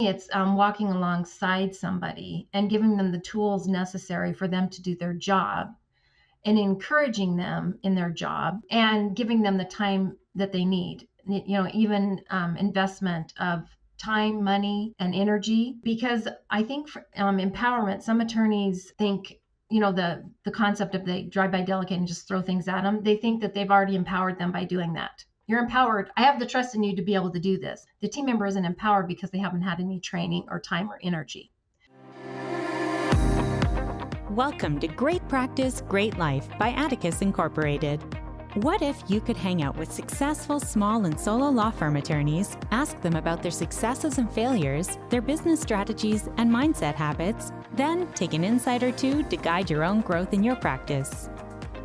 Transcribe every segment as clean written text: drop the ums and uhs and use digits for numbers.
It's walking alongside somebody and giving them the tools necessary for them to do their job and encouraging them in their job and giving them the time that they need. Even investment of time, money, and energy. Because I think for, empowerment, some attorneys think, the concept of they drive by delegate and just throw things at them. They think that they've already empowered them by doing that. You're empowered. I have the trust in you to be able to do this. The team member isn't empowered because they haven't had any training or time or energy. Welcome to Great Practice, Great Life by Atticus Incorporated. What if you could hang out with successful small and solo law firm attorneys, ask them about their successes and failures, their business strategies and mindset habits, then take an insight or two to guide your own growth in your practice?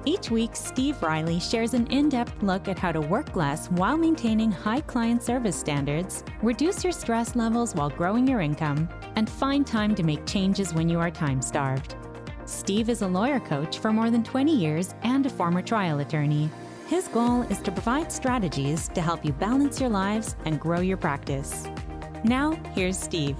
Each week, Steve Riley shares an in-depth look at how to work less while maintaining high client service standards, reduce your stress levels while growing your income, and find time to make changes when you are time-starved. Steve is a lawyer coach for more than 20 years and a former trial attorney. His goal is to provide strategies to help you balance your lives and grow your practice. Now, here's Steve.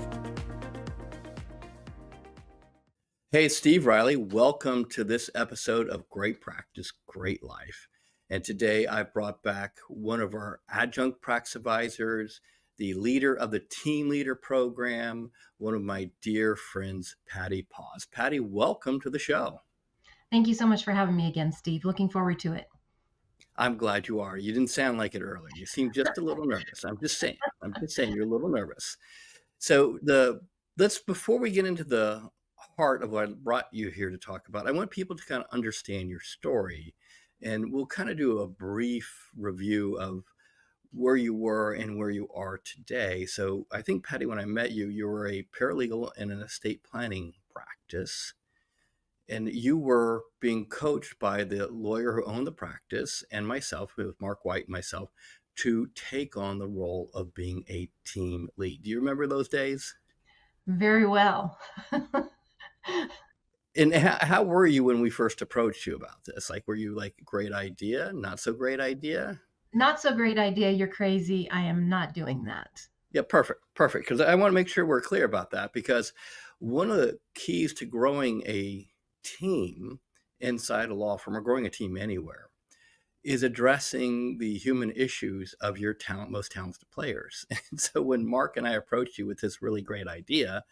Hey, Steve Riley. Welcome to this episode of Great Practice, Great Life. And today I brought back one of our adjunct practice advisors, the leader of the Team Leader Program, one of my dear friends, Patti Paz. Patti, welcome to the show. Thank you so much for having me again, Steve. Looking forward to it. I'm glad you are. You didn't sound like it earlier. You seem just a little nervous. I'm just saying you're a little nervous. So before we get into the heart of what I brought you here to talk about, I want people to kind of understand your story, and we'll kind of do a brief review of where you were and where you are today. So I think, Patti, when I met you, you were a paralegal in an estate planning practice, and you were being coached by the lawyer who owned the practice and myself, with Mark White and myself, to take on the role of being a team lead. Do you remember those days? Very well. And how were you when we first approached you about this? Like, were you like, great idea, not so great idea? Not so great idea. You're crazy. I am not doing that. Yeah, perfect. Because I want to make sure we're clear about that, because one of the keys to growing a team inside a law firm, or growing a team anywhere, is addressing the human issues of your most talented players. And so when Mark and I approached you with this really great idea,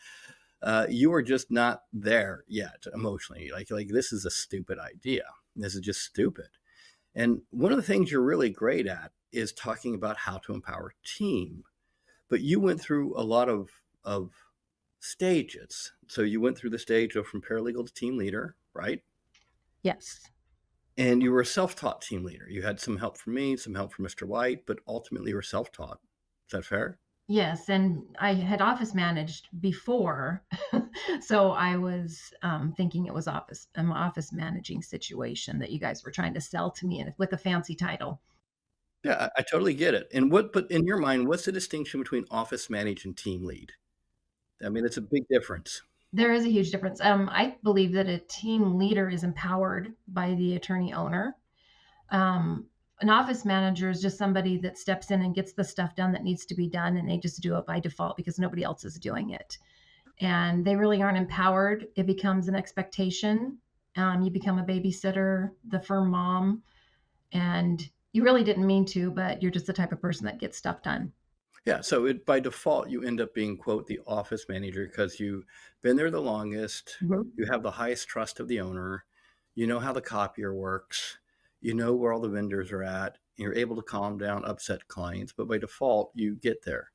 you were just not there yet emotionally. Like this is a stupid idea. This is just stupid. And one of the things you're really great at is talking about how to empower a team. But you went through a lot of stages. So you went through the stage of from paralegal to team leader, right? Yes. And you were a self-taught team leader. You had some help from me, some help from Mr. White, but ultimately you were self-taught. Is that fair? Yes, and I had office managed before, so I was thinking it was an office managing situation that you guys were trying to sell to me with a fancy title. Yeah, I totally get it. But in your mind, what's the distinction between office manage and team lead? I mean, it's a big difference. There is a huge difference. I believe that a team leader is empowered by the attorney owner. An office manager is just somebody that steps in and gets the stuff done that needs to be done, and they just do it by default because nobody else is doing it. And they really aren't empowered. It becomes an expectation. You become a babysitter, the firm mom, and you really didn't mean to, but you're just the type of person that gets stuff done. Yeah, so by default, you end up being, quote, the office manager because you've been there the longest, you have the highest trust of the owner, you know how the copier works, you know where all the vendors are at, you're able to calm down upset clients, but by default, you get there.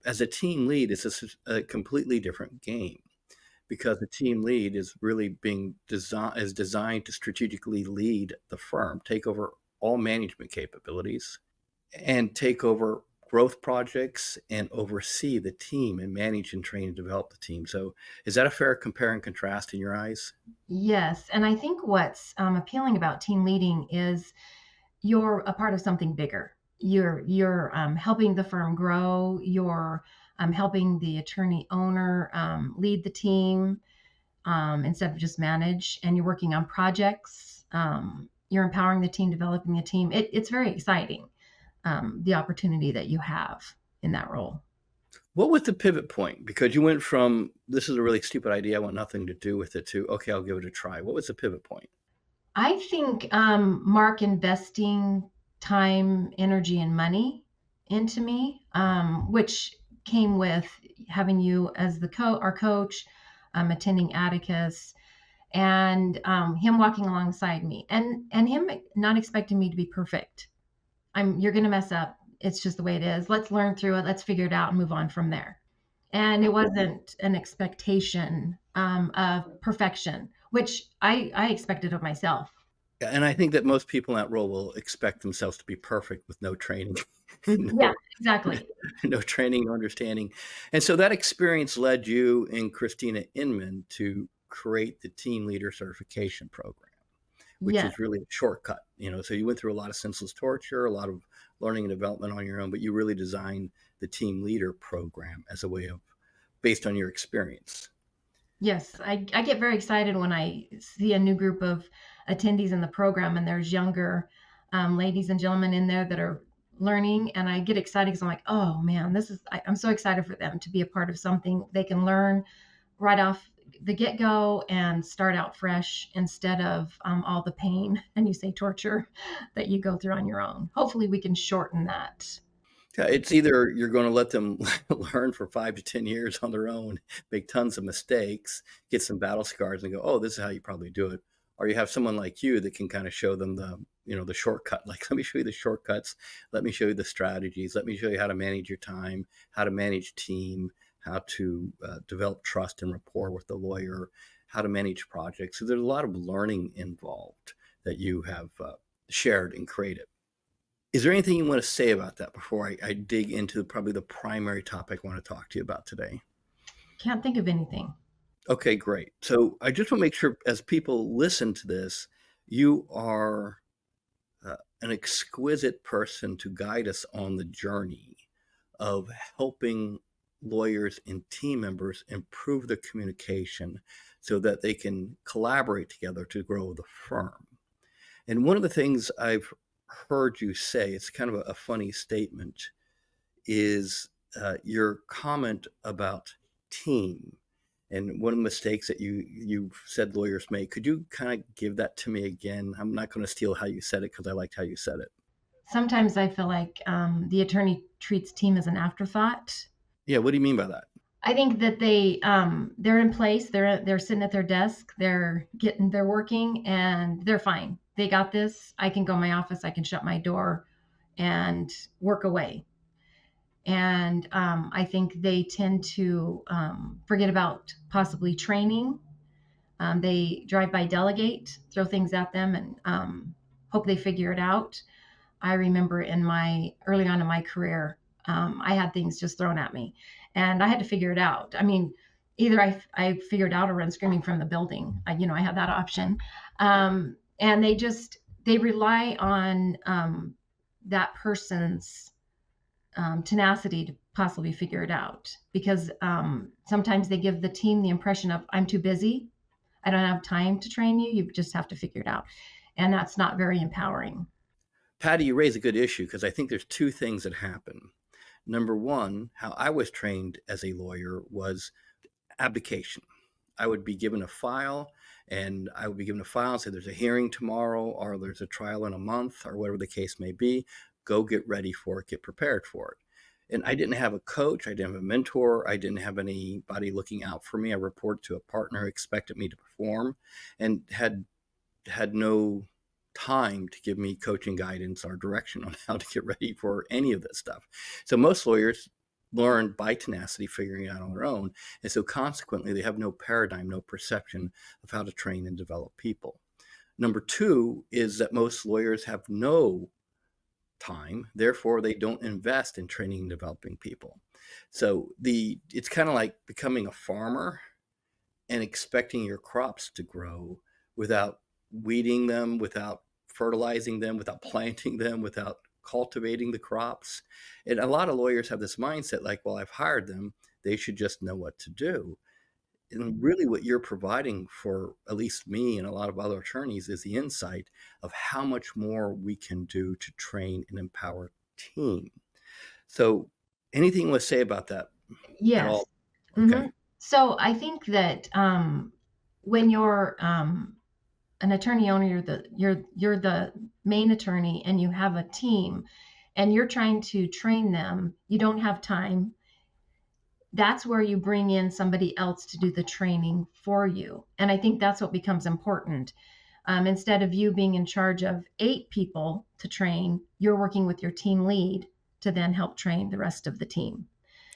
As a team lead, it's a completely different game, because the team lead is really designed to strategically lead the firm, take over all management capabilities, and take over growth projects and oversee the team and manage and train and develop the team. So is that a fair compare and contrast in your eyes? Yes. And I think what's appealing about team leading is you're a part of something bigger. You're helping the firm grow. You're helping the attorney owner lead the team instead of just manage. And you're working on projects. You're empowering the team, developing the team. It's very exciting. The opportunity that you have in that role. What was the pivot point? Because you went from, this is a really stupid idea, I want nothing to do with it, to, okay, I'll give it a try. What was the pivot point? I think Mark investing time, energy, and money into me, which came with having you as our coach, attending Atticus, and him walking alongside me, and him not expecting me to be perfect. You're going to mess up. It's just the way it is. Let's learn through it. Let's figure it out and move on from there. And it wasn't an expectation of perfection, which I expected of myself. And I think that most people in that role will expect themselves to be perfect with no training, Yeah, no, exactly. no training, no understanding. And so that experience led you and Christina Inman to create the team leader certification program, which Yeah. is really a shortcut. So you went through a lot of senseless torture, a lot of learning and development on your own, but you really designed the team leader program as a way of, based on your experience. Yes, I get very excited when I see a new group of attendees in the program, and there's younger ladies and gentlemen in there that are learning, and I get excited because I'm like, oh man, I'm so excited for them to be a part of something they can learn right off the get-go and start out fresh instead of all the pain, and you say torture, that you go through on your own. Hopefully we can shorten that. Yeah, it's either you're going to let them learn for 5 to 10 years on their own, make tons of mistakes, get some battle scars, and go, "Oh, this is how you probably do it," or you have someone like you that can kind of show them the shortcut. Like, let me show you the shortcuts. Let me show you the strategies. Let me show you how to manage your time, how to manage team, how to develop trust and rapport with the lawyer, how to manage projects. So there's a lot of learning involved that you have shared and created. Is there anything you want to say about that before I dig into probably the primary topic I want to talk to you about today? Can't think of anything. Okay, great. So I just want to make sure as people listen to this, you are an exquisite person to guide us on the journey of helping lawyers and team members improve their communication so that they can collaborate together to grow the firm. And one of the things I've heard you say, it's kind of a funny statement, is your comment about team and one of the mistakes that you've said lawyers make. Could you kind of give that to me again? I'm not going to steal how you said it because I liked how you said it. Sometimes I feel like the attorney treats team as an afterthought. Yeah, what do you mean by that? I think that they're in place. They're sitting at their desk. They're working, and they're fine. They got this. I can go in my office. I can shut my door, and work away. And I think they tend to forget about possibly training. They drive by, delegate, throw things at them, and hope they figure it out. I remember early on in my career, I had things just thrown at me, and I had to figure it out. I mean, either I figured out or run screaming from the building. I had that option, and they rely on that person's tenacity to possibly figure it out, because sometimes they give the team the impression of, I'm too busy. I don't have time to train you. You just have to figure it out, and that's not very empowering. Patty, you raise a good issue because I think there's two things that happen. Number one, how I was trained as a lawyer was abdication. I would be given a file and say there's a hearing tomorrow or there's a trial in a month or whatever the case may be. Go get ready for it, get prepared for it. And I didn't have a coach, I didn't have a mentor, I didn't have anybody looking out for me. I reported to a partner who expected me to perform and had no time to give me coaching guidance or direction on how to get ready for any of this stuff. So most lawyers learn by tenacity, figuring it out on their own. And so consequently, they have no paradigm, no perception of how to train and develop people. Number two is that most lawyers have no time, therefore they don't invest in training and developing people. So it's kind of like becoming a farmer and expecting your crops to grow without weeding them, without fertilizing them, without planting them, without cultivating the crops. And a lot of lawyers have this mindset like, well, I've hired them, they should just know what to do. And really what you're providing for at least me and a lot of other attorneys is the insight of how much more we can do to train and empower team. So anything you want to say about that, at Yes. all? hmm Okay, So I think that when you're an attorney owner, you're the main attorney, and you have a team, and you're trying to train them. You don't have time. That's where you bring in somebody else to do the training for you, and I think that's what becomes important. Instead of you being in charge of 8 people to train, you're working with your team lead to then help train the rest of the team.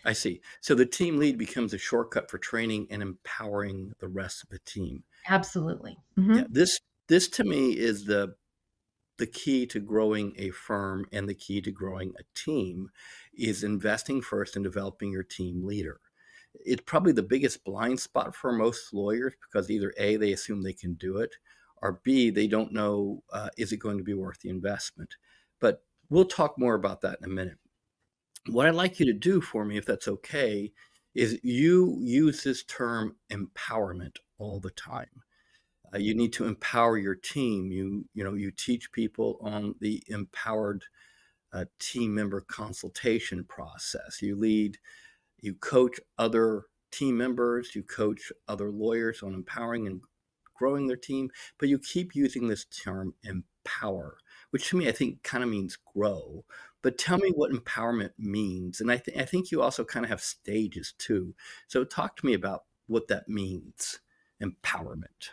I see. So the team lead becomes a shortcut for training and empowering the rest of the team. Absolutely. Yeah, this to me is the key to growing a firm and the key to growing a team is investing first in developing your team leader. It's probably the biggest blind spot for most lawyers because either A, they assume they can do it, or B, they don't know, is it going to be worth the investment? But we'll talk more about that in a minute. What I'd like you to do for me, if that's okay, is you use this term empowerment all the time. You need to empower your team. You teach people on the empowered team member consultation process. You coach other team members, you coach other lawyers on empowering and growing their team, but you keep using this term empower, which to me I think kind of means grow. But tell me what empowerment means. And I think you also kind of have stages too. So talk to me about what that means, empowerment.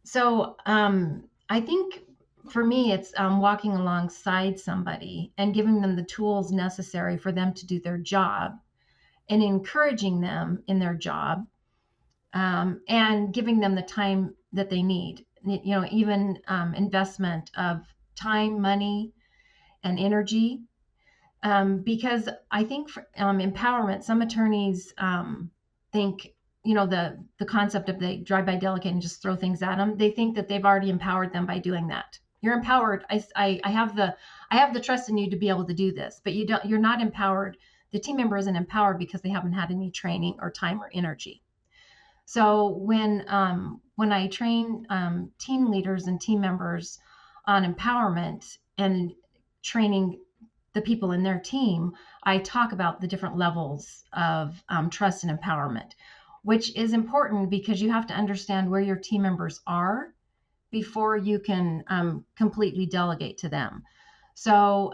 So I think for me, it's walking alongside somebody and giving them the tools necessary for them to do their job, and encouraging them in their job, and giving them the time that they need. Even investment of time, money, and energy. Because I think for empowerment, some attorneys think, the concept of they drive by delegate and just throw things at them. They think that they've already empowered them by doing that. You're empowered. I have the trust in you to be able to do this, but you're not empowered. The team member isn't empowered because they haven't had any training or time or energy. So when I train team leaders and team members on empowerment and training the people in their team, I talk about the different levels of trust and empowerment, which is important because you have to understand where your team members are before you can completely delegate to them. So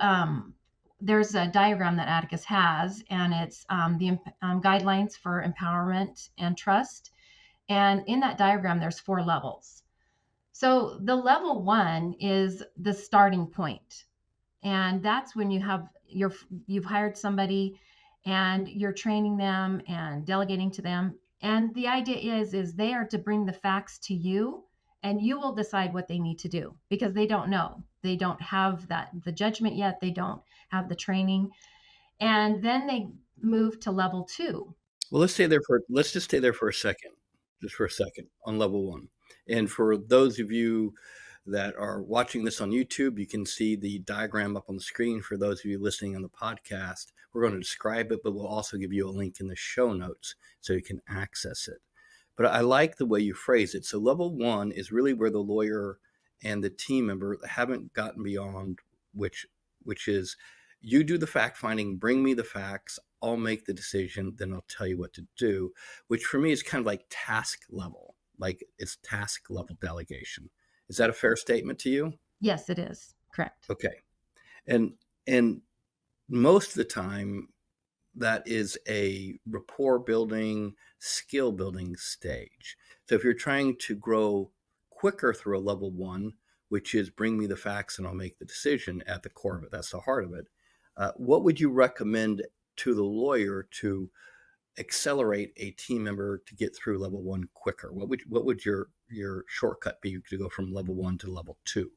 there's a diagram that Atticus has, and it's the guidelines for empowerment and trust. And in that diagram, there's 4 levels. So the level 1 is the starting point, and that's when you've hired somebody and you're training them and delegating to them. And the idea is they are to bring the facts to you, and you will decide what they need to do because they don't know. They don't have the judgment yet. They don't have the training. And then they move to level 2. Well, let's just stay there for a second, just for a second on level one. And for those of you that are watching this on YouTube, you can see the diagram up on the screen. For those of you listening on the podcast, we're going to describe it, but we'll also give you a link in the show notes so you can access it. But I like the way you phrase it. So level 1 is really where the lawyer and the team member haven't gotten beyond, which is you do the fact finding, bring me the facts, I'll make the decision, then I'll tell you what to do, which for me is kind of like task level, like it's task level delegation. Is that a fair statement to you? Yes, it is. Correct. Okay. And most of the time that is a rapport building, skill building stage. So if you're trying to grow quicker through a level 1, which is bring me the facts and I'll make the decision at the core of it, that's the heart of it. What would you recommend to the lawyer to accelerate a team member to get through level 1 quicker? What would your shortcut be to go from level 1 to level 2?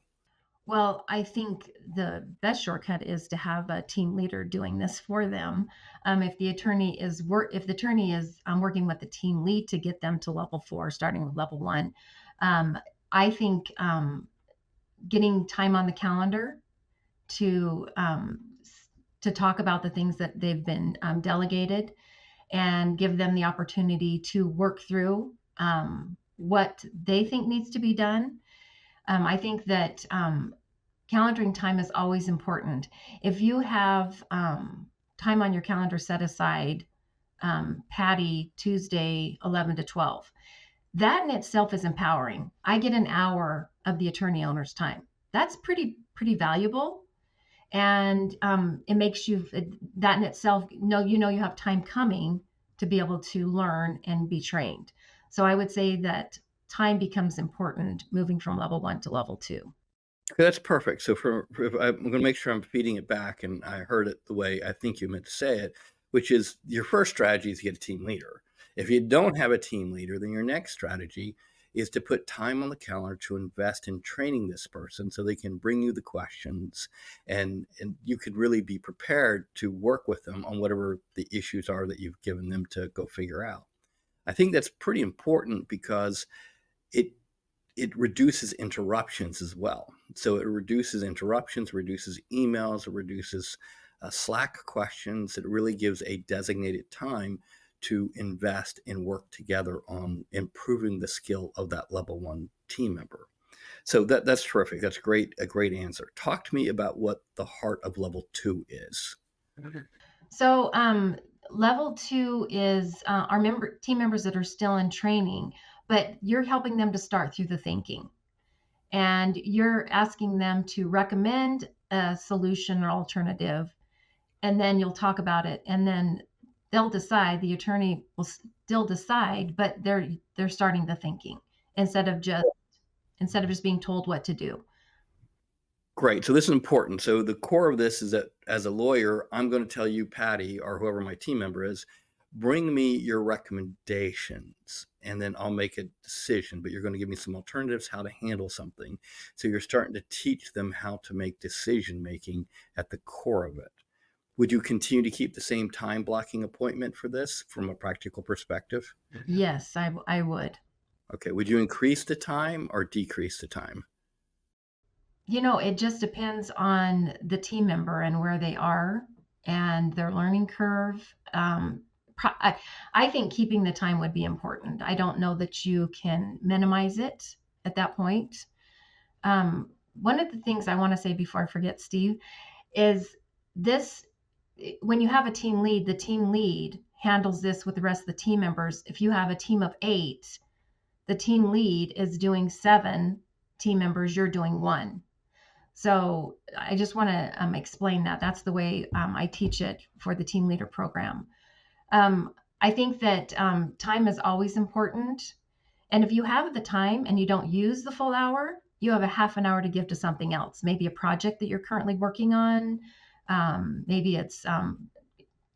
Well, I think the best shortcut is to have a team leader doing this for them. If the attorney is working with the team lead to get them to level 4, starting with level 1, I think getting time on the calendar to talk about the things that they've been delegated, and give them the opportunity to work through what they think needs to be done. I think that calendaring time is always important. If you have time on your calendar set aside Patty Tuesday, 11 to 12. That in itself is empowering. I get an hour of the attorney owner's time. That's pretty valuable. And it makes you, that in itself, you have time coming to be able to learn and be trained. So I would say that time becomes important moving from level 1 to level 2. Okay, that's perfect. So I'm going to make sure I'm feeding it back, and I heard it the way I think you meant to say it, which is your first strategy is to get a team leader. If you don't have a team leader, then your next strategy is to put time on the calendar to invest in training this person so they can bring you the questions, and you could really be prepared to work with them on whatever the issues are that you've given them to go figure out. I think that's pretty important because it reduces interruptions as well. So it reduces interruptions, reduces emails, it reduces Slack questions. It really gives a designated time to invest and work together on improving the skill of that level 1 team member. So that's terrific. That's a great answer. Talk to me about what the heart of level 2 is. So level 2 is our team members that are still in training, but you're helping them to start through the thinking. And you're asking them to recommend a solution or alternative, and then you'll talk about it, and then they'll decide. The attorney will still decide, but they're starting the thinking instead of just being told what to do. Great. So this is important. So the core of this is that as a lawyer, I'm going to tell you, Patty, or whoever my team member is, bring me your recommendations, and then I'll make a decision, but you're going to give me some alternatives how to handle something. So you're starting to teach them how to make decision making at the core of it. Would you continue to keep the same time blocking appointment for this from a practical perspective? Yes, I would. Okay. Would you increase the time or decrease the time? It just depends on the team member and where they are and their learning curve. I think keeping the time would be important. I don't know that you can minimize it at that point. One of the things I want to say before I forget, Steve, is this: when you have a team lead, the team lead handles this with the rest of the team members. If you have a team of 8, the team lead is doing 7 team members, you're doing 1. So I just want to explain that. That's the way I teach it for the team leader program. I think that time is always important. And if you have the time and you don't use the full hour, you have a half an hour to give to something else, maybe a project that you're currently working on. Maybe it's,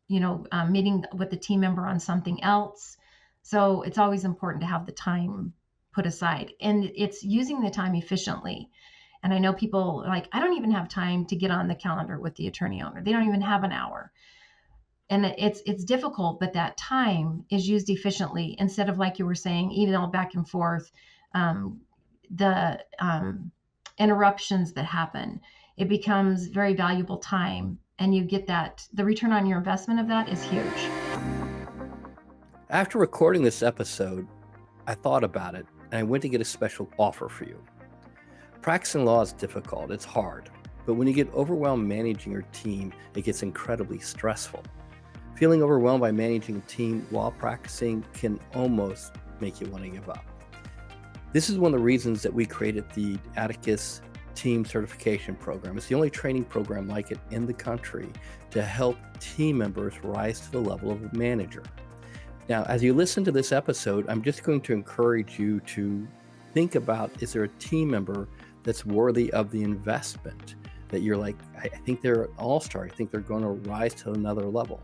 meeting with the team member on something else. So it's always important to have the time put aside, and it's using the time efficiently. And I know people are like, I don't even have time to get on the calendar with the attorney owner. They don't even have an hour. And it's difficult, but that time is used efficiently instead of, like you were saying, email back and forth, the interruptions that happen. It becomes very valuable time, and you get that. The return on your investment of that is huge. After recording this episode, I thought about it, and I went to get a special offer for you. Practicing law is difficult. It's hard. But when you get overwhelmed managing your team, it gets incredibly stressful. Feeling overwhelmed by managing a team while practicing can almost make you want to give up. This is one of the reasons that we created the Atticus Team Certification Program. It's the only training program like it in the country to help team members rise to the level of a manager. Now, as you listen to this episode, I'm just going to encourage you to think about, is there a team member that's worthy of the investment that you're like, I think they're an all-star. I think they're going to rise to another level.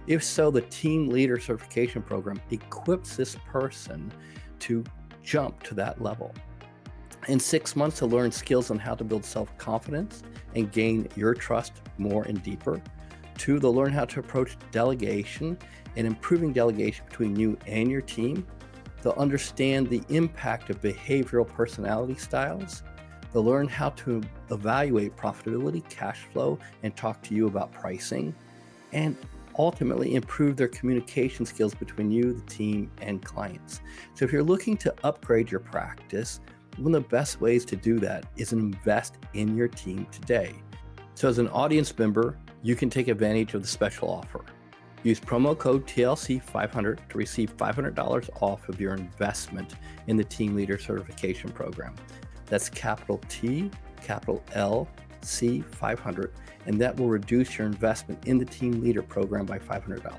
If so, the Team Leader Certification Program equips this person to jump to that level. In 6 months, to learn skills on how to build self-confidence and gain your trust more and deeper. 2, they'll learn how to approach delegation and improving delegation between you and your team. They'll understand the impact of behavioral personality styles. They'll learn how to evaluate profitability, cash flow, and talk to you about pricing, and ultimately improve their communication skills between you, the team, and clients. So if you're looking to upgrade your practice, one of the best ways to do that is invest in your team today. So as an audience member, you can take advantage of the special offer. Use promo code TLC500 to receive $500 off of your investment in the Team Leader Certification Program. That's capital T, capital L, C 500, and that will reduce your investment in the Team Leader Program by $500.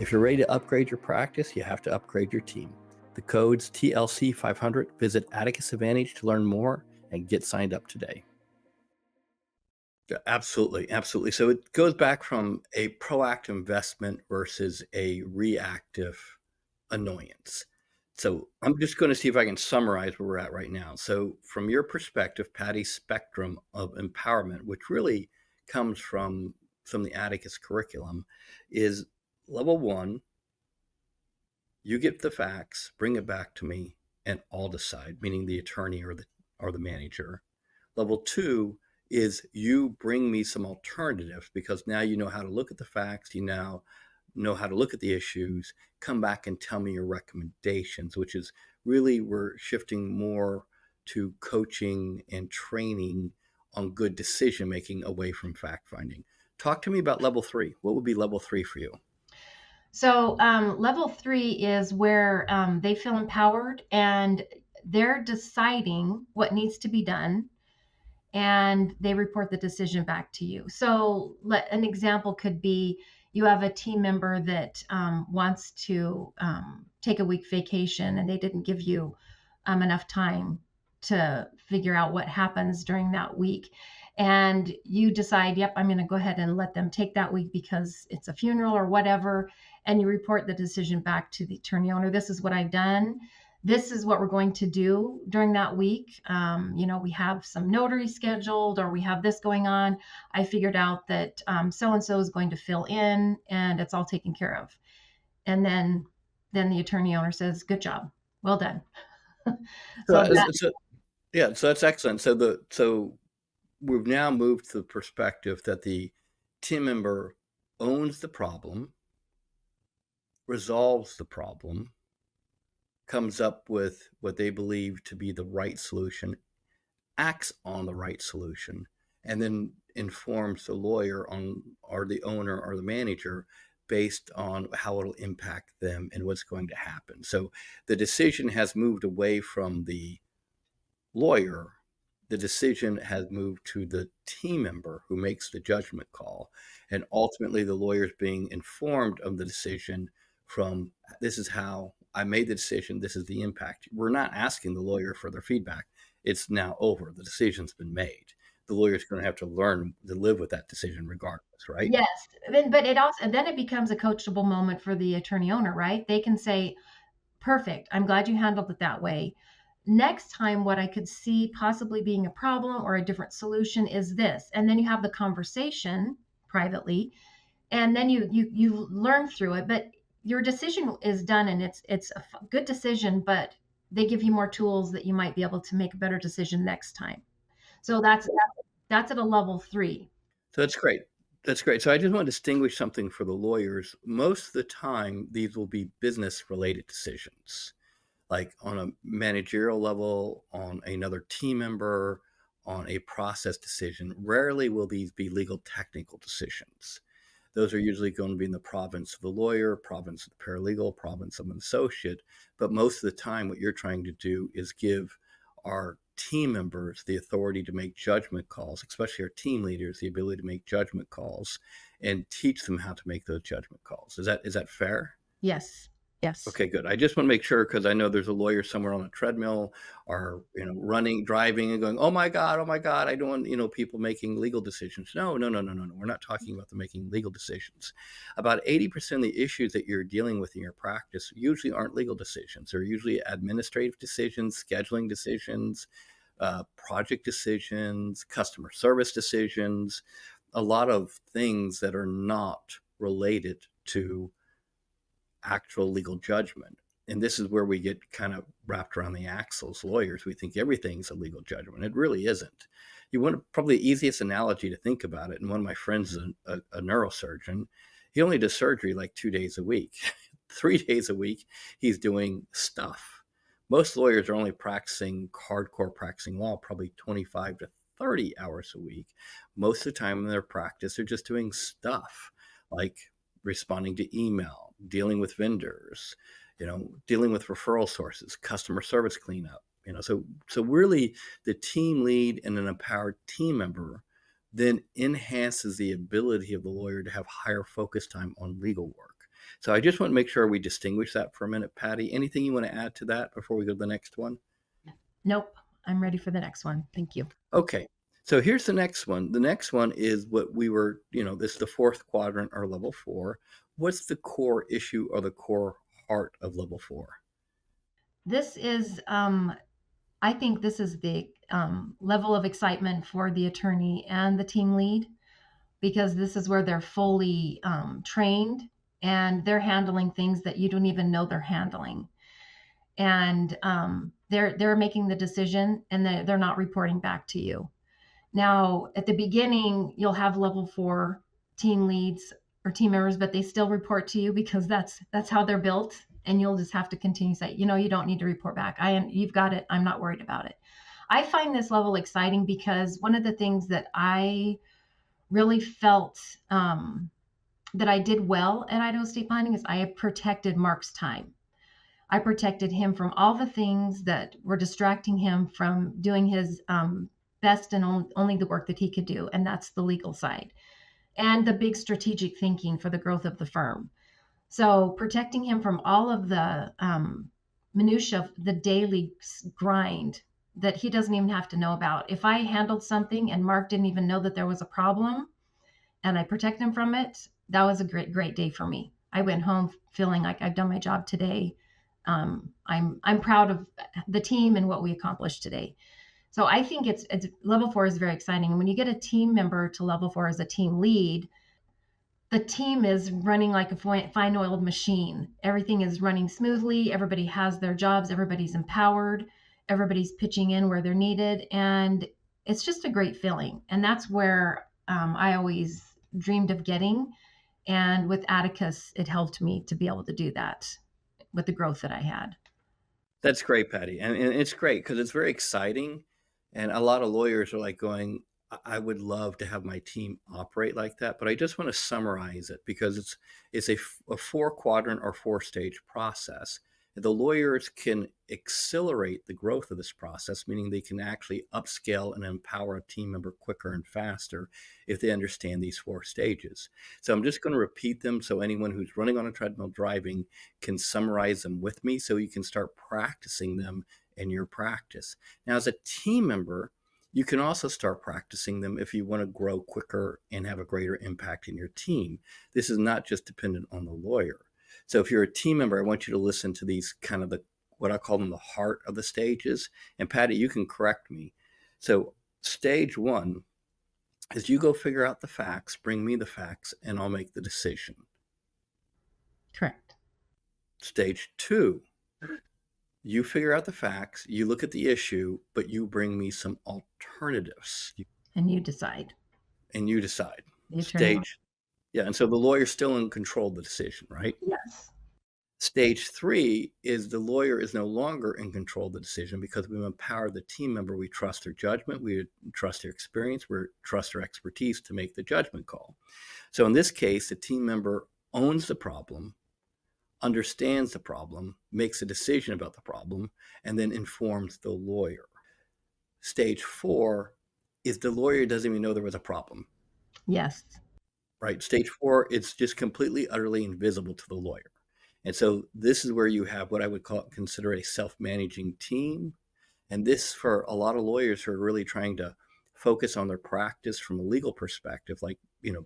If you're ready to upgrade your practice, you have to upgrade your team. The code's TLC500. Visit Atticus Advantage to learn more and get signed up today. Yeah, absolutely, absolutely. So it goes back from a proactive investment versus a reactive annoyance. So I'm just going to see if I can summarize where we're at right now. So from your perspective, Patty's spectrum of empowerment, which really comes from the Atticus curriculum, is level 1, you get the facts, bring it back to me, and I'll decide, meaning the attorney or the manager. Level 2 is you bring me some alternatives, because now you know how to look at the facts, you now know how to look at the issues, come back and tell me your recommendations, which is really, we're shifting more to coaching and training on good decision making away from fact finding. Talk to me about level 3. What would be level 3 for you? So level 3 is where they feel empowered and they're deciding what needs to be done, and they report the decision back to you. So an example could be, you have a team member that wants to take a week vacation, and they didn't give you enough time to figure out what happens during that week. And you decide, yep, I'm going to go ahead and let them take that week because it's a funeral or whatever. And you report the decision back to the attorney owner. This is what I've done. This is what we're going to do during that week. We have some notary scheduled, or we have this going on. I figured out that so-and-so is going to fill in, and it's all taken care of. And then the attorney owner says, good job, well done. So that's excellent. So we've now moved to the perspective that the team member owns the problem, resolves the problem, comes up with what they believe to be the right solution, acts on the right solution, and then informs the lawyer or the owner or the manager based on how it'll impact them and what's going to happen. So the decision has moved away from the lawyer. The decision has moved to the team member who makes the judgment call. And ultimately, the lawyer is being informed of the decision from, this is how I made the decision, this is the impact. We're not asking the lawyer for their feedback. It's now over. The decision's been made. The lawyer's going to have to learn to live with that decision regardless, right? yes, but then it becomes a coachable moment for the attorney owner, right? They can say, perfect, I'm glad you handled it that way. Next time, what I could see possibly being a problem or a different solution is this. And then you have the conversation privately, and then you learn through it. But your decision is done, and it's a good decision, but they give you more tools that you might be able to make a better decision next time. So that's at a level 3. So that's great. That's great. So I just want to distinguish something for the lawyers. Most of the time, these will be business-related decisions, like on a managerial level, on another team member, on a process decision. Rarely will these be legal technical decisions. Those are usually going to be in the province of the lawyer, province of the paralegal, province of an associate. But most of the time, what you're trying to do is give our team members the authority to make judgment calls, especially our team leaders, the ability to make judgment calls, and teach them how to make those judgment calls. Is that fair? Yes. Okay, good. I just want to make sure, because I know there's a lawyer somewhere on a treadmill or running, driving, and going, oh my God, I don't want people making legal decisions. No. We're not talking about them making legal decisions. About 80% of the issues that you're dealing with in your practice usually aren't legal decisions. They're usually administrative decisions, scheduling decisions, project decisions, customer service decisions, a lot of things that are not related to actual legal judgment. And this is where we get kind of wrapped around the axles. Lawyers, we think everything's a legal judgment. It really isn't. You want probably the easiest analogy to think about it, and one of my friends is a neurosurgeon. He only does surgery like 2 days a week. 3 days a week, he's doing stuff. Most lawyers are only hardcore practicing law, probably 25 to 30 hours a week. Most of the time in their practice, they're just doing stuff, like responding to email, dealing with vendors, dealing with referral sources, customer service cleanup. So really the team lead and an empowered team member then enhances the ability of the lawyer to have higher focus time on legal work. So I just want to make sure we distinguish that for a minute. Patti, anything you want to add to that before we go to the next one? Nope. I'm ready for the next one. Thank you. Okay. So here's the next one. The next one is what we were, this is the fourth quadrant or level 4. What's the core issue or the core heart of level 4? This is, I think this is the level of excitement for the attorney and the team lead, because this is where they're fully trained and they're handling things that you don't even know they're handling. And they're making the decision, and they're not reporting back to you. Now, at the beginning, you'll have level 4 team leads or team members, but they still report to you because that's how they're built. And you'll just have to continue to say, you don't need to report back. You've got it. I'm not worried about it. I find this level exciting because one of the things that I really felt that I did well at Idaho State Planning is I have protected Mark's time. I protected him from all the things that were distracting him from doing his best and only the work that he could do, and that's the legal side and the big strategic thinking for the growth of the firm. So protecting him from all of the minutia of the daily grind that he doesn't even have to know about. If I handled something and Mark didn't even know that there was a problem and I protect him from it, that was a great day for me. I went home feeling like I've done my job today. I'm proud of the team and what we accomplished today. So I think it's level 4 is very exciting. And when you get a team member to level 4 as a team lead, the team is running like a fine oiled machine. Everything is running smoothly. Everybody has their jobs. Everybody's empowered. Everybody's pitching in where they're needed. And it's just a great feeling. And that's where I always dreamed of getting. And with Atticus, it helped me to be able to do that with the growth that I had. That's great, Patti. And it's great because it's very exciting. And a lot of lawyers are like going, I would love to have my team operate like that, but I just want to summarize it because it's a 4-quadrant or 4-stage process. The lawyers can accelerate the growth of this process, meaning they can actually upscale and empower a team member quicker and faster if they understand these 4 stages. So I'm just going to repeat them so anyone who's running on a treadmill driving can summarize them with me so you can start practicing them in your practice. Now, as a team member, you can also start practicing them if you want to grow quicker and have a greater impact in your team. This is not just dependent on the lawyer. So if you're a team member, I want you to listen to these kind of what I call them the heart of the stages. And Patti, you can correct me. So stage 1 is you go figure out the facts, bring me the facts, and I'll make the decision. Correct. Stage 2, you figure out the facts, you look at the issue, but you bring me some alternatives. And you decide. Yeah, and so the lawyer's still in control of the decision, right? Yes. Stage 3 is the lawyer is no longer in control of the decision because we've empowered the team member. We trust their judgment, we trust their experience, we trust their expertise to make the judgment call. So in this case, the team member owns the problem, understands the problem, makes a decision about the problem, and then informs the lawyer. Stage 4 is the lawyer doesn't even know there was a problem. Yes. Right. Stage 4, it's just completely, utterly invisible to the lawyer. And so this is where you have what I would consider a self-managing team. And this, for a lot of lawyers who are really trying to focus on their practice from a legal perspective, like,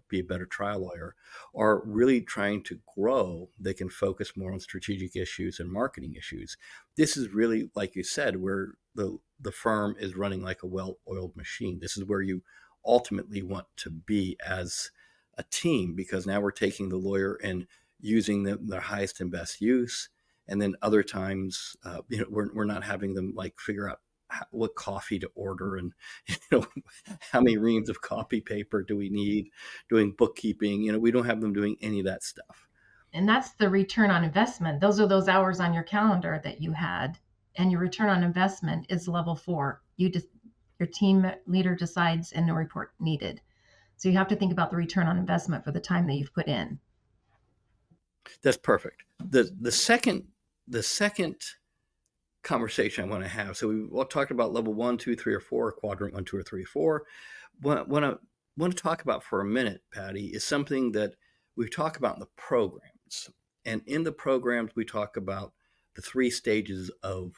be a better trial lawyer, or really trying to grow, they can focus more on strategic issues and marketing issues. This is really, like you said, where the firm is running like a well-oiled machine. This is where you ultimately want to be as a team, because now we're taking the lawyer and using their highest and best use. And then other times, we're not having them like figure out what coffee to order and how many reams of copy paper do we need, doing bookkeeping. We don't have them doing any of that stuff. And that's the return on investment. Those are those hours on your calendar that you had, and your return on investment is level 4. Your team leader decides and no report needed. So you have to think about the return on investment for the time that you've put in. That's perfect. The second conversation I want to have. So we all talked about level 1, 2, 3, or 4, quadrant 1, 2, or 3, 4. What I want to talk about for a minute, Patty, is something that we talk about in the programs. And in the programs, we talk about the 3 stages of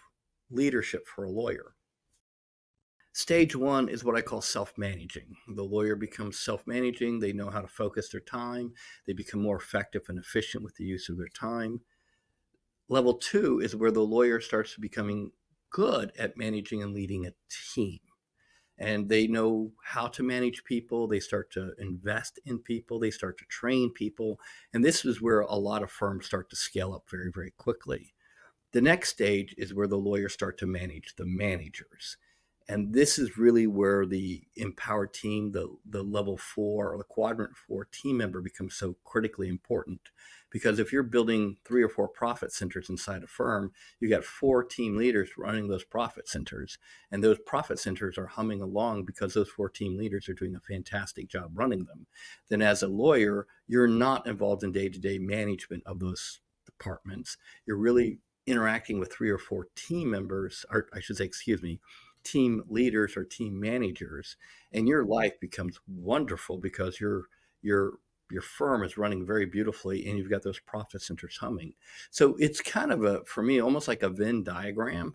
leadership for a lawyer. Stage 1 is what I call self-managing. The lawyer becomes self-managing. They know how to focus their time. They become more effective and efficient with the use of their time. Level 2 is where the lawyer starts becoming good at managing and leading a team. And they know how to manage people. They start to invest in people. They start to train people. And this is where a lot of firms start to scale up very, very quickly. The next stage is where the lawyers start to manage the managers. And this is really where the empowered team, the level 4 or the quadrant 4 team member becomes so critically important. Because if you're building 3 or 4 profit centers inside a firm, you got 4 team leaders running those profit centers. And those profit centers are humming along because those 4 team leaders are doing a fantastic job running them. Then as a lawyer, you're not involved in day-to-day management of those departments. You're really interacting with 3 or 4 team members, or I should say, excuse me, team leaders or team managers, and your life becomes wonderful because your firm is running very beautifully and you've got those profit centers humming. So it's kind of for me, almost like a Venn diagram.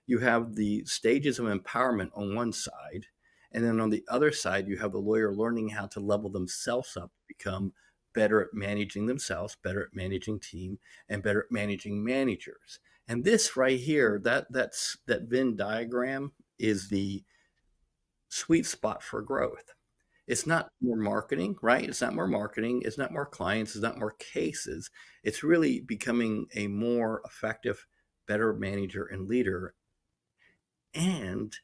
You have the stages of empowerment on one side, and then on the other side, you have the lawyer learning how to level themselves up to become better at managing themselves, better at managing team, and better at managing managers. And this right here, that Venn diagram is the sweet spot for growth. It's not more marketing, right? It's not more marketing. It's not more clients. It's not more cases. It's really becoming a more effective, better manager and leader, and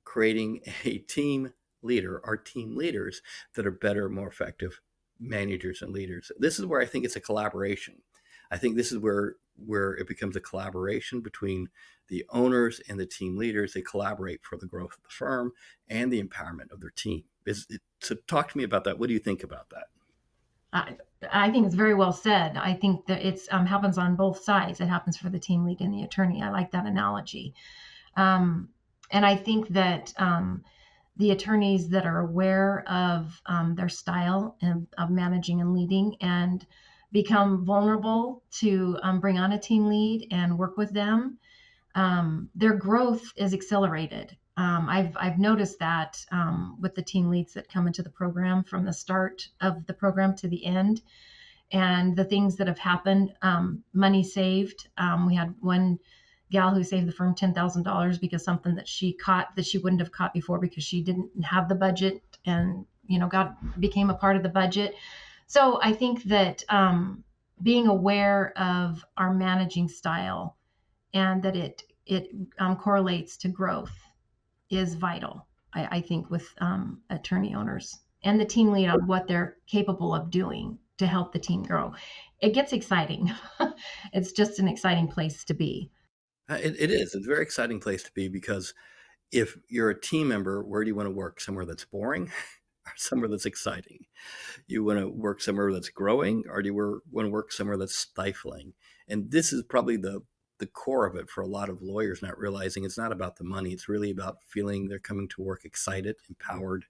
creating a team leader or team leaders that are better, more effective managers and leaders. This is where I think it's a collaboration. I think this is where it becomes a collaboration between the owners and the team leaders. They collaborate for the growth of the firm and the empowerment of their team. So talk to me about that. What do you think about that? I think it's very well said. I think that it's happens on both sides. It happens for the team lead and the attorney. I like that analogy. And I think that the attorneys that are aware of their style and of managing and leading and become vulnerable to bring on a team lead and work with them, their growth is accelerated. I've noticed that with the team leads that come into the program from the start of the program to the end, and the things that have happened, money saved. We had one gal who saved the firm $10,000 because something that she caught that she wouldn't have caught before because she didn't have the budget, and became a part of the budget. So I think that being aware of our managing style and that it correlates to growth is vital. I think with attorney owners and the team lead on what they're capable of doing to help the team grow. It gets exciting. It's just an exciting place to be. It is. It's a very exciting place to be because if you're a team member, where do you want to work? Somewhere that's boring or somewhere that's exciting? You want to work somewhere that's growing, or do you want to work somewhere that's stifling? And this is probably the core of it for a lot of lawyers, not realizing it's not about the money. It's really about feeling they're coming to work excited, empowered,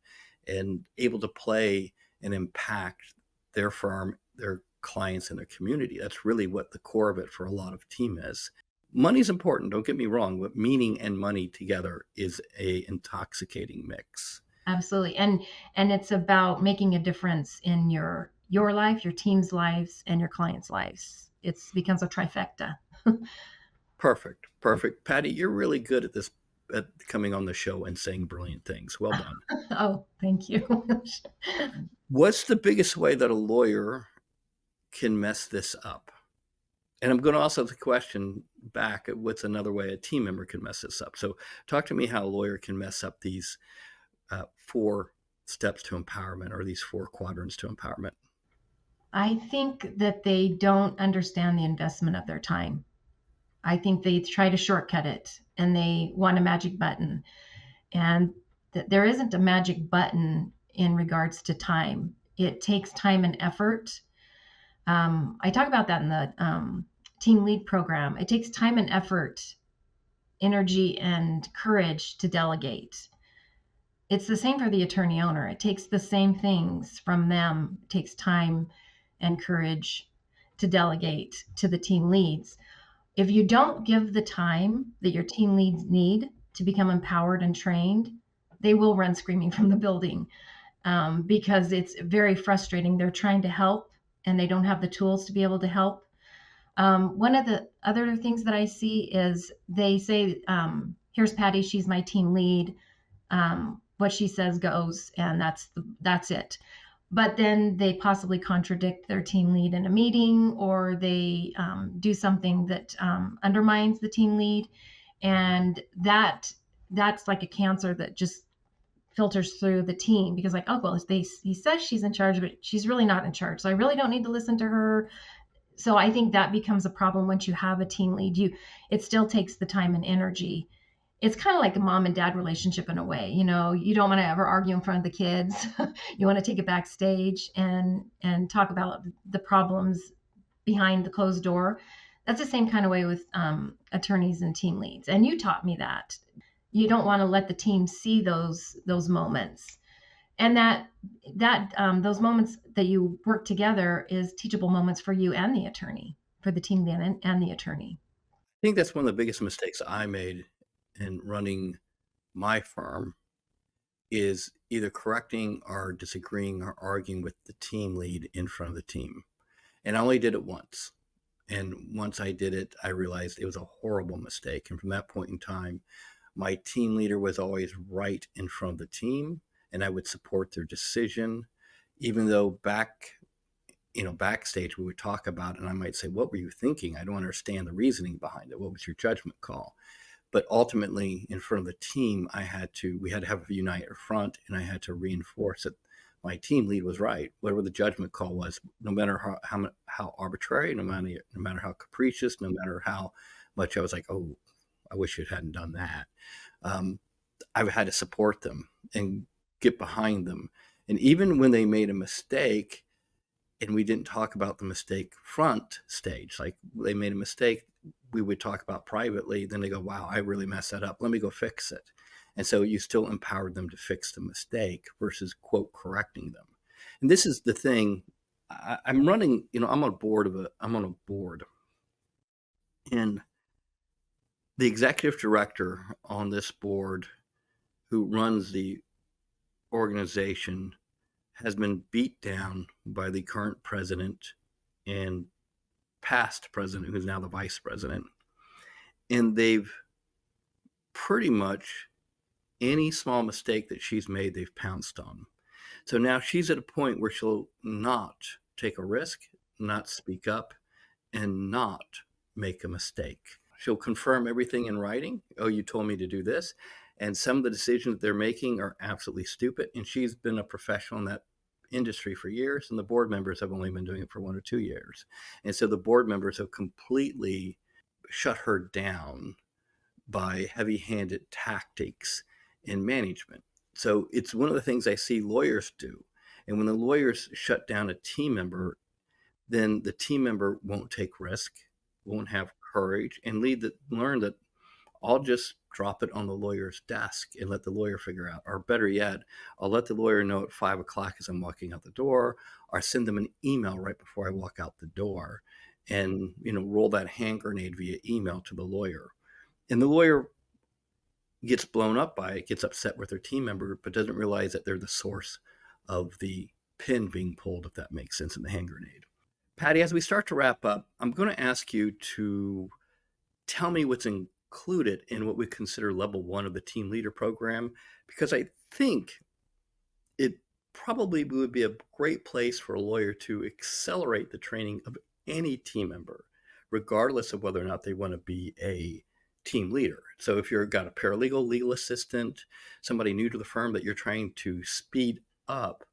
and able to play and impact their firm, their clients, and their community. That's really what the core of it for a lot of team is. Money's important, don't get me wrong, but meaning and money together is a intoxicating mix. Absolutely. And it's about making a difference in your life, your team's lives, and your clients' lives. It becomes a trifecta. Perfect. Patti, you're really good at this, at coming on the show and saying brilliant things. Well done. Oh, thank you. What's the biggest way that a lawyer can mess this up? And I'm going to also the question back, what's another way a team member can mess this up? So talk to me how a lawyer can mess up these 4 steps to empowerment, or these 4 quadrants to empowerment. I think that they don't understand the investment of their time. I think they try to shortcut it and they want a magic button. And there isn't a magic button in regards to time. It takes time and effort. I talk about that in the team lead program. It takes time and effort, energy and courage to delegate. It's the same for the attorney owner. It takes the same things from them. It takes time and courage to delegate to the team leads. If you don't give the time that your team leads need to become empowered and trained, they will run screaming from the building, because it's very frustrating. They're trying to help and they don't have the tools to be able to help. One of the other things that I see is they say, here's Patty, she's my team lead. What she says goes, and that's it. But then they possibly contradict their team lead in a meeting, or they do something that undermines the team lead, and that's like a cancer that just filters through the team, because like, oh well, he says she's in charge, but she's really not in charge, so I really don't need to listen to her. So I think that becomes a problem once you have a team lead. It still takes the time and energy. It's kind of like a mom and dad relationship in a way. You don't want to ever argue in front of the kids. You want to take it backstage and talk about the problems behind the closed door. That's the same kind of way with attorneys and team leads. And you taught me that you don't want to let the team see those moments, and that those moments that you work together is teachable moments for you and the attorney, for the team and the attorney. I think that's one of the biggest mistakes I made in running my firm, is either correcting or disagreeing or arguing with the team lead in front of the team. And I only did it once. And once I did it, I realized it was a horrible mistake. And from that point in time, my team leader was always right in front of the team, and I would support their decision, even though backstage we would talk about it, and I might say, what were you thinking? I don't understand the reasoning behind it. What was your judgment call? But ultimately, in front of the team, we had to have a united front, and I had to reinforce that my team lead was right. Whatever the judgment call was, no matter how arbitrary, no matter how capricious, no matter how much I was like, oh, I wish it hadn't done that. I've had to support them and get behind them. And even when they made a mistake, and we didn't talk about the mistake front stage, like they made a mistake, we would talk about privately. Then they go, wow, I really messed that up. Let me go fix it. And so you still empowered them to fix the mistake versus, quote, correcting them. And this is the thing. I'm running, I'm on a board. And the executive director on this board, who runs the organization, has been beat down by the current president and past president, who's now the vice president. And they've pretty much, any small mistake that she's made, they've pounced on. So now she's at a point where she'll not take a risk, not speak up, and not make a mistake. She'll confirm everything in writing. Oh, you told me to do this. And some of the decisions they're making are absolutely stupid. And she's been a professional in that industry for years, and the board members have only been doing it for 1 or 2 years. And so the board members have completely shut her down by heavy-handed tactics in management. So it's one of the things I see lawyers do. And when the lawyers shut down a team member, then the team member won't take risk, won't have courage, and learn that I'll just drop it on the lawyer's desk and let the lawyer figure out. Or better yet, I'll let the lawyer know at 5 o'clock as I'm walking out the door, or send them an email right before I walk out the door, and roll that hand grenade via email to the lawyer. And the lawyer gets blown up by it, gets upset with their team member, but doesn't realize that they're the source of the pin being pulled, if that makes sense, in the hand grenade. Patty, as we start to wrap up, I'm going to ask you to tell me what's included in what we consider level 1 of the team leader program, because I think it probably would be a great place for a lawyer to accelerate the training of any team member, regardless of whether or not they want to be a team leader. So if you've got a paralegal, legal assistant, somebody new to the firm that you're trying to speed up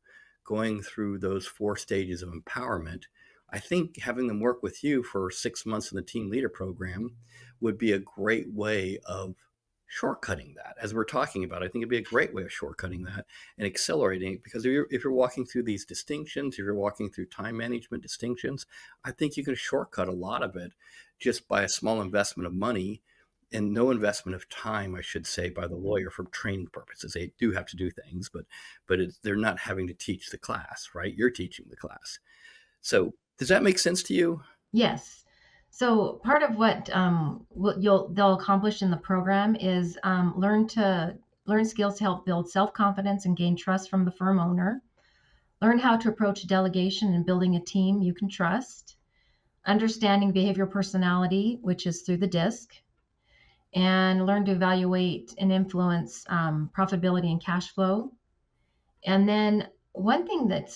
going through those 4 stages of empowerment, I think having them work with you for 6 months in the team leader program would be a great way of shortcutting that as we're talking about. I think it'd be a great way of shortcutting that and accelerating it, because if you're walking through these distinctions, if you're walking through time management distinctions, I think you can shortcut a lot of it just by a small investment of money and no investment of time, I should say, by the lawyer for training purposes. They do have to do things, but they're not having to teach the class, right? You're teaching the class. So does that make sense to you? Yes. So part of what they'll accomplish in the program is learn skills to help build self-confidence and gain trust from the firm owner. Learn how to approach delegation and building a team you can trust. Understanding behavioral personality, which is through the DISC, and learn to evaluate and influence profitability and cash flow. And then one thing that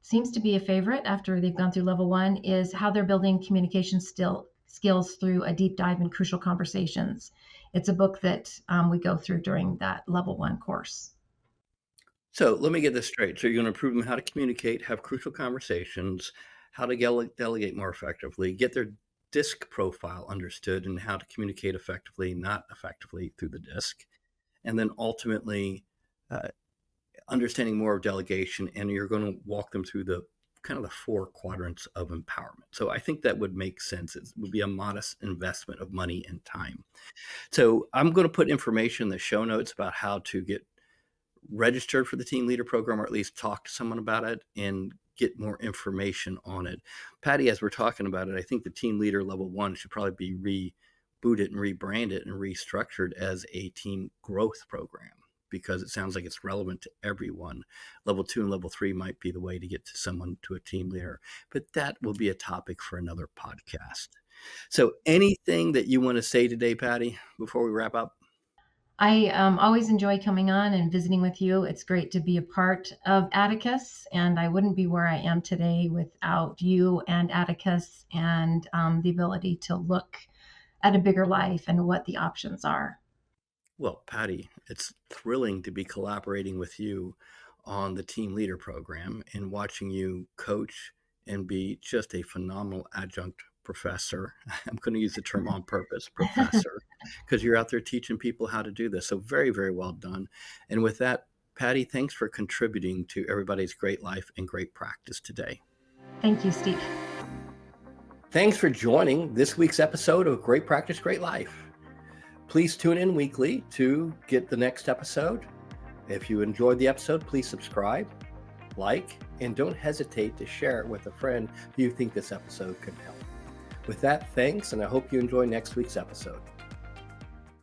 seems to be a favorite after they've gone through level one is how they're building communication skills through a deep dive in crucial conversations. It's a book that we go through during that level one course. So let me get this straight. So you're going to improve them how to communicate, have crucial conversations, how to delegate more effectively, get their DISC profile understood, and how to communicate effectively, not effectively through the DISC. And then ultimately, understanding more of delegation, and you're going to walk them through the kind of the 4 quadrants of empowerment. So I think that would make sense. It would be a modest investment of money and time. So I'm going to put information in the show notes about how to get registered for the team leader program, or at least talk to someone about it and get more information on it. Patti, as we're talking about it, I think the team leader level 1 should probably be rebooted and rebranded and restructured as a team growth program, because it sounds like it's relevant to everyone. Level 2 and level 3 might be the way to get to someone to a team leader, but that will be a topic for another podcast. So anything that you want to say today, Patti, before we wrap up? I always enjoy coming on and visiting with you. It's great to be a part of Atticus, and I wouldn't be where I am today without you and Atticus and the ability to look at a bigger life and what the options are. Well, Patti, it's thrilling to be collaborating with you on the team leader program and watching you coach and be just a phenomenal adjunct professor. I'm going to use the term on purpose, professor, because you're out there teaching people how to do this. So very, very well done. And with that, Patti, thanks for contributing to everybody's great life and great practice today. Thank you, Steve. Thanks for joining this week's episode of Great Practice, Great Life. Please tune in weekly to get the next episode. If you enjoyed the episode, please subscribe, like, and don't hesitate to share it with a friend who you think this episode could help. With that, thanks, and I hope you enjoy next week's episode.